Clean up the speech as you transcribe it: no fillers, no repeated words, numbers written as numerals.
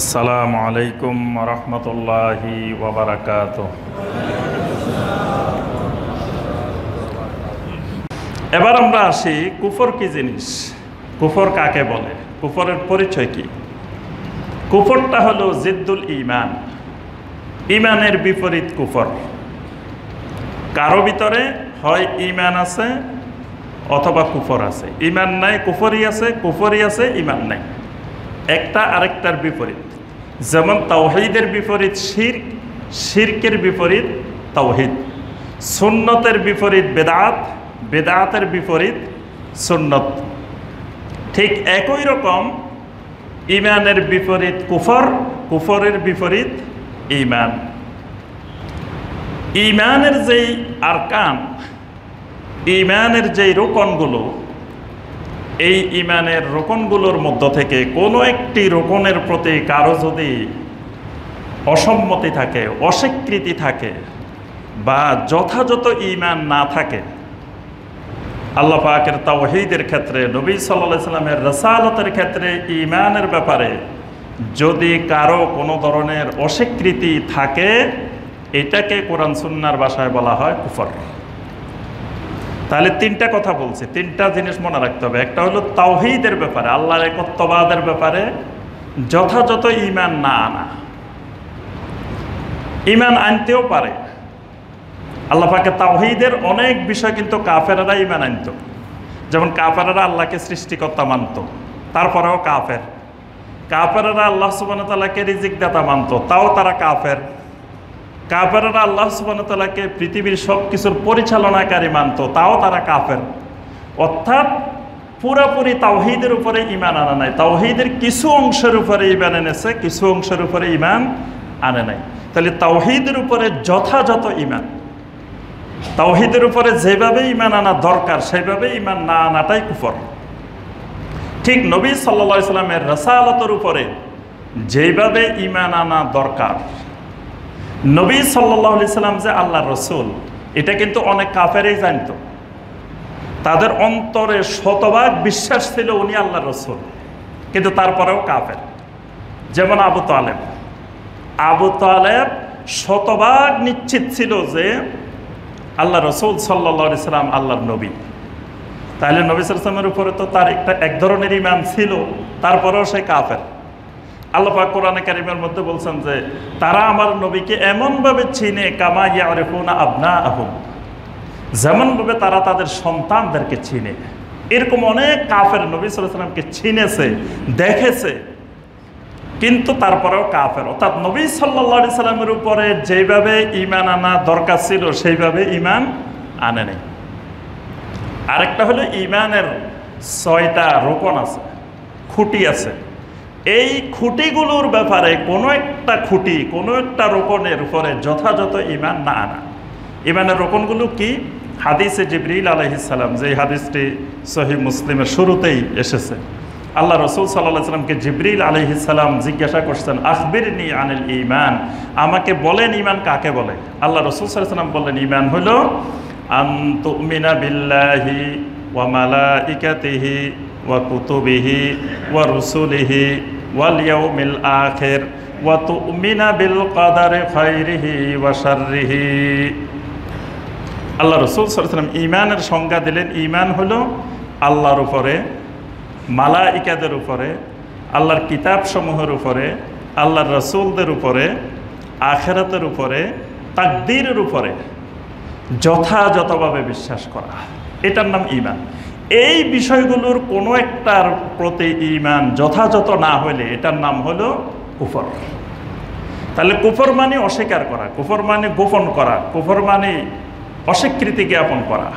আসসালামু আলাইকুম রহমতুল্লাহি ওয়া বারাকাতুহু। এবার আমরা আসি কুফর কি জিনিস, কুফর কাকে বলে, কুফরের পরিচয় কি। কুফরটা হলো জিদ্দুল ঈমান, ঈমানের বিপরীত কুফর। কারো ভিতরে হয় ঈমান আছে অথবা কুফর আছে, ঈমান নাই কুফরই আছে, কুফরই আছে ঈমান নাই, একটা আরেকটার বিপরীত। যেমন তাওহীদের বিপরীত শিরক, শিরকের বিপরীত তাওহীদ, সুন্নতের বিপরীত বেদাত, বেদাতের বিপরীত সুন্নত। ঠিক একই রকম ঈমানের বিপরীত কুফর, কুফরের বিপরীত ঈমান। ঈমানের যেই আরকান, ঈমানের যেই রোকনগুলো, এই ঈমানের রোকনগুলোর মধ্য থেকে কোনো একটি রোকনের প্রতি কারো যদি অসম্মতি থাকে, অস্বীকৃতি থাকে বা যথাযথ ঈমান না থাকে, আল্লাহ পাকের তাওহীদের ক্ষেত্রে, নবী সাল্লাল্লাহু আলাইহি সাল্লামের রাসালাতের ক্ষেত্রে ঈমানের ব্যাপারে যদি কারো কোনো ধরনের অস্বীকৃতি থাকে, এটাকে কোরআন সুন্নাহর ভাষায় বলা হয় কুফর। তাহলে তিনটা কথা বলছি, তিনটা জিনিস মনে রাখতে হবে। একটা হলো তাওহীদের ব্যাপারে, আল্লাহর একত্ববাদের ব্যাপারে যথাযথ ঈমান না আনা। ঈমান আনতেও পারে, আল্লাহ পাকের তাওহীদের অনেক বিষয় কিন্তু কাফেররা ঈমান আনত। যেমন কাফেররা আল্লাহকে সৃষ্টিকর্তা মানত, তারপরেও কাফের। কাফেররা আল্লাহ সুবহানাহু ওয়া তাআলাকে রিজিক দাতা মানত, তাও তারা কাফের। কাফেররা আল্লাহ সুবহানাহু ওয়া তাআলাকে পৃথিবীর সব কিছুর পরিচালনাকারী মানত, তাও তারা কাফের। অর্থাৎ পুরোপুরি তাওহীদের উপরে ঈমান আনা নাই, তাওহীদের কিছু অংশের উপরে ঈমান এনেছে, কিছু অংশের উপরে ঈমান আনে নাই। তাহলে তাওহীদের উপরে যথাযথ ঈমান, তাওহীদের উপরে যেভাবে ঈমান আনা দরকার সেভাবে ঈমান না আনাটাই কুফর। ঠিক নবী সাল্লাল্লাহু আলাইহি সাল্লামের রাসালাতের উপরে যেভাবে ঈমান আনা দরকার, নবী সাল্লাল্লাহু আলাইহি সাল্লাম যে আল্লাহর রাসূল, এটা কিন্তু অনেক কাফেরই জানতো। তাদের অন্তরে শতভাগ বিশ্বাস ছিল উনি আল্লাহর রাসূল, কিন্তু তারপরেও কাফের। যেমন আবু তালেব, আবু তালেব শতভাগ নিশ্চিত ছিল যে আল্লাহ রাসূল সাল্লাল্লাহু আলাইহি সাল্লাম আল্লাহর নবী। তাহলে নবী সাল্লাল্লাহু আলাইহি সাল্লামের উপরে তো তার এক ধরনের ঈমান ছিল, তারপরেও সে কাফের। আল্লাহ পাক কোরআনে কারীমের মধ্যে বলছেন যে তারা আমার নবীকে এমনভাবে চিনে কামা ইয়ারিফুনা আবনাআহুম, যেমনভাবে তারা তাদের সন্তানদেরকে চিনে। এরকম অনেক কাফের নবী সাল্লাল্লাহু আলাইহি সাল্লামকে চিনেছে, দেখেছে, কিন্তু তারপরেও কাফের। অর্থাৎ নবী সাল্লাল্লাহু আলাইহি সাল্লামের উপরে যেভাবে ঈমান আনা দরকার ছিল সেইভাবে ঈমান আনে নাই। আরেকটা হলো ঈমানের 6টা রোকন আছে, খুঁটি আছে। এই খুঁটিগুলোর ব্যাপারে কোনো একটা খুঁটি, কোনো একটা রোকনের উপরে যথাযথ ঈমান না আনা। ঈমানের রোকনগুলো কি? হাদিসে জিবরিল আলাইহিস সালাম, যে হাদিসটি সহিহ মুসলিমের শুরুতেই এসেছে, আল্লাহ রাসূল সাল্লাল্লাহু আলাইহি সাল্লামকে জিবরিল আলাইহিস সালাম জিজ্ঞাসা করছেন, আখবিরনি আনিল ঈমান, আমাকে বলেন ঈমান কাকে বলে। আল্লাহ রাসূল সাল্লাল্লাহু আলাইহি সাল্লাম বললেন, ঈমান হলো আন তুমিনা বিল্লাহি ওয়া মালাইকাতিহি ওয়া কুতুবিহি ওয়া রুসুলিহি ওয়াল ইয়াউমিল আখির ওয়া তুমিনা বিল কদারি খাইরিহি ওয়া শাররিহি। আল্লাহ রাসূল সাল্লাল্লাহু আলাইহি সাল্লাম ঈমানের সংজ্ঞা দিলেন, ঈমান হলো আল্লাহর উপরে, মালাইকাদের উপরে, আল্লাহর কিতাবসমূহের উপরে, আল্লাহর রাসূলদের উপরে, আখিরাতের উপরে, তাকদীরের উপরে যথাযথভাবে বিশ্বাস করা, এটার নাম ঈমান। এই বিষয়গুলোর কোনো একটার প্রতি ঈমান যথাযথ না হলে এটার নাম হলো কুফর। তাহলে কুফর মানে অস্বীকার করা, কুফর মানে গোপন করা, কুফর মানে অস্বীকৃতি জ্ঞাপন করা।